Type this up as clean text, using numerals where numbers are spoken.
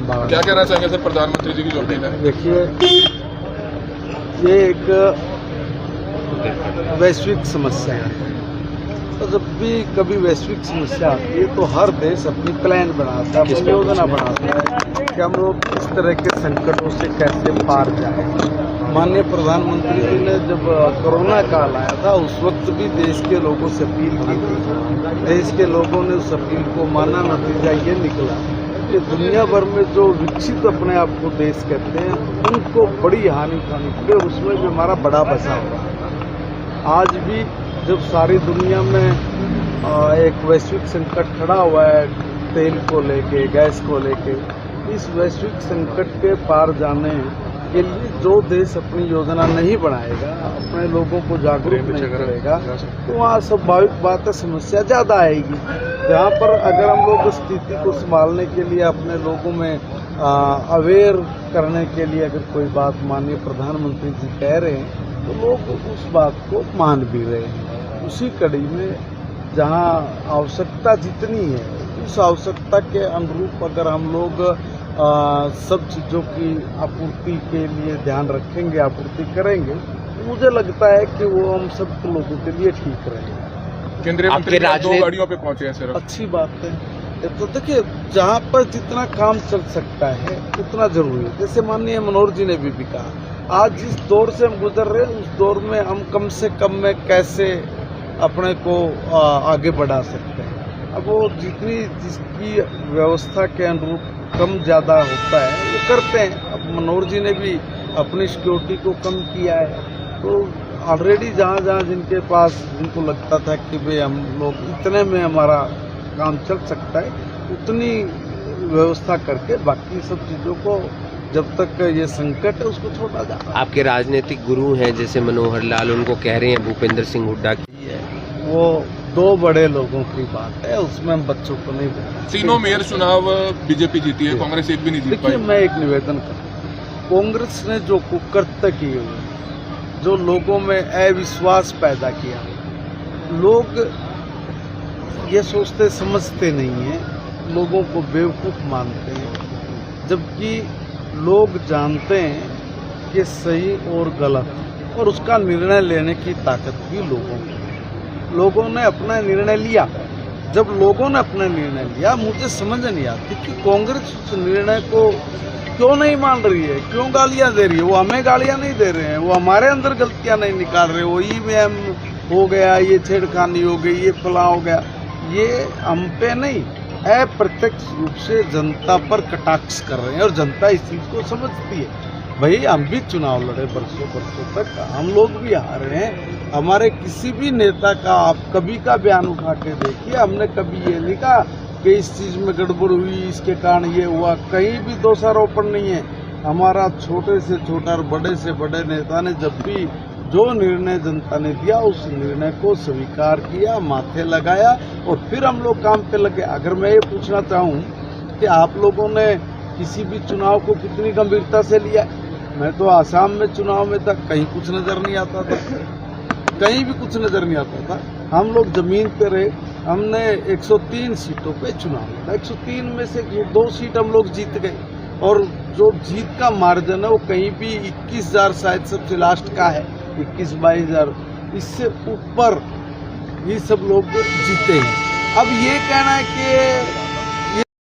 संभावना। क्या कहना चाहेंगे सर प्रधानमंत्री जी की जो अपील है? देखिए, ये एक वैश्विक समस्या है, तो जब भी कभी वैश्विक समस्या आती है तो हर देश अपनी प्लान बनाता है, अपनी योजना बनाता है कि हम लोग इस तरह के संकटों से कैसे पार जाए। माननीय प्रधानमंत्री जी ने जब कोरोना काल आया था उस वक्त भी देश के लोगों से अपील की थी, देश के लोगों ने उस अपील को माना। नतीजा ये निकला कि दुनिया भर में जो विकसित अपने आप को देश कहते हैं उनको बड़ी हानि उठानी पड़ी, उसमें भी हमारा बड़ा बचाव हुआ। आज भी जब सारी दुनिया में एक वैश्विक संकट खड़ा हुआ है, तेल को लेके, गैस को लेके, इस वैश्विक संकट के पार जाने के लिए जो देश अपनी योजना नहीं बनाएगा, अपने लोगों को जागरूक नहीं करेगा, तो वहाँ स्वाभाविक बात है समस्या ज़्यादा आएगी। जहाँ पर अगर हम लोग स्थिति को संभालने के लिए अपने लोगों में अवेयर करने के लिए अगर कोई बात माननीय प्रधानमंत्री जी कह रहे हैं तो लोग उस बात को मान भी रहे हैं। उसी कड़ी में जहाँ आवश्यकता जितनी है उस आवश्यकता के अनुरूप अगर हम लोग सब चीज़ों की आपूर्ति के लिए ध्यान रखेंगे, आपूर्ति करेंगे, तो मुझे लगता है कि वो हम सब लोगों के लिए ठीक रहेगा। केंद्रीय मंत्री 2 गाड़ियों पे पहुंचे हैं सर। अच्छी बात है। तो देखिए, जहाँ पर जितना काम चल सकता है उतना जरूरी है। जैसे माननीय मनोहर जी ने भी कहा, आज जिस दौर से हम गुजर रहे हैं उस दौर में हम कम से कम में कैसे अपने को आगे बढ़ा सकते हैं। अब वो जिसकी व्यवस्था के अनुरूप कम ज़्यादा होता है वो करते हैं। अब मनोहर जी ने भी अपनी सिक्योरिटी को कम किया है, तो ऑलरेडी जहाँ जिनके पास जिनको लगता था कि भाई हम लोग इतने में हमारा काम चल सकता है उतनी व्यवस्था करके बाकी सब चीज़ों को जब तक ये संकट है उसको छोड़ा जाए। आपके राजनीतिक गुरु हैं जैसे मनोहर लाल, उनको कह रहे हैं भूपेंद्र सिंह हुड्डा की है, वो 2 बड़े लोगों की बात है, उसमें हम बच्चों को नहीं बोलना। तीनों मेयर चुनाव बीजेपी जीती है, कांग्रेस एक भी नहीं जीत पाई। देखिए, मैं एक निवेदन करता हूँ, कांग्रेस ने जो कुकृत्य किए हुए, जो लोगों में अविश्वास पैदा किया, लोग ये सोचते समझते नहीं हैं, लोगों को बेवकूफ़ मानते हैं, जबकि लोग जानते हैं कि सही और गलत, और उसका निर्णय लेने की ताकत भी लोगों ने अपना निर्णय लिया। जब लोगों ने अपना निर्णय लिया, मुझे समझ नहीं आती कि कांग्रेस उस निर्णय को क्यों नहीं मान रही है, क्यों गालियां दे रही है। वो हमें गालियां नहीं दे रहे हैं, वो हमारे अंदर गलतियां नहीं निकाल रहे, वो ईवीएम हो गया, ये छेड़खानी हो गई, ये फला हो गया, ये हम पे नहीं, अप्रत्यक्ष रूप से जनता पर कटाक्ष कर रहे हैं और जनता इस चीज को समझती है। भाई, हम भी चुनाव लड़े बरसों तक, हम लोग भी हारे हैं। हमारे किसी भी नेता का आप कभी का बयान उठा के देखिए, हमने कभी ये नहीं कहा कि इस चीज में गड़बड़ हुई, इसके कारण ये हुआ, कहीं भी दोषारोपण नहीं है। हमारा छोटे से छोटा और बड़े से बड़े नेता ने जब भी जो निर्णय जनता ने दिया उस निर्णय को स्वीकार किया, माथे लगाया और फिर हम लोग काम पे लगे। अगर मैं ये पूछना चाहूँ कि आप लोगों ने किसी भी चुनाव को कितनी गंभीरता से लिया, मैं तो आसाम में चुनाव में था, कहीं कुछ नजर नहीं आता था, कहीं भी कुछ नजर नहीं आता था। हम लोग जमीन पे रहे, हमने 103 सीटों पे चुनाव था, 103 में से 2 सीट हम लोग जीत गए, और जो जीत का मार्जिन है वो कहीं भी 21,000 शायद सबसे लास्ट का है, 21-22,000, इससे ऊपर ये सब लोग जीते हैं। अब ये कहना है कि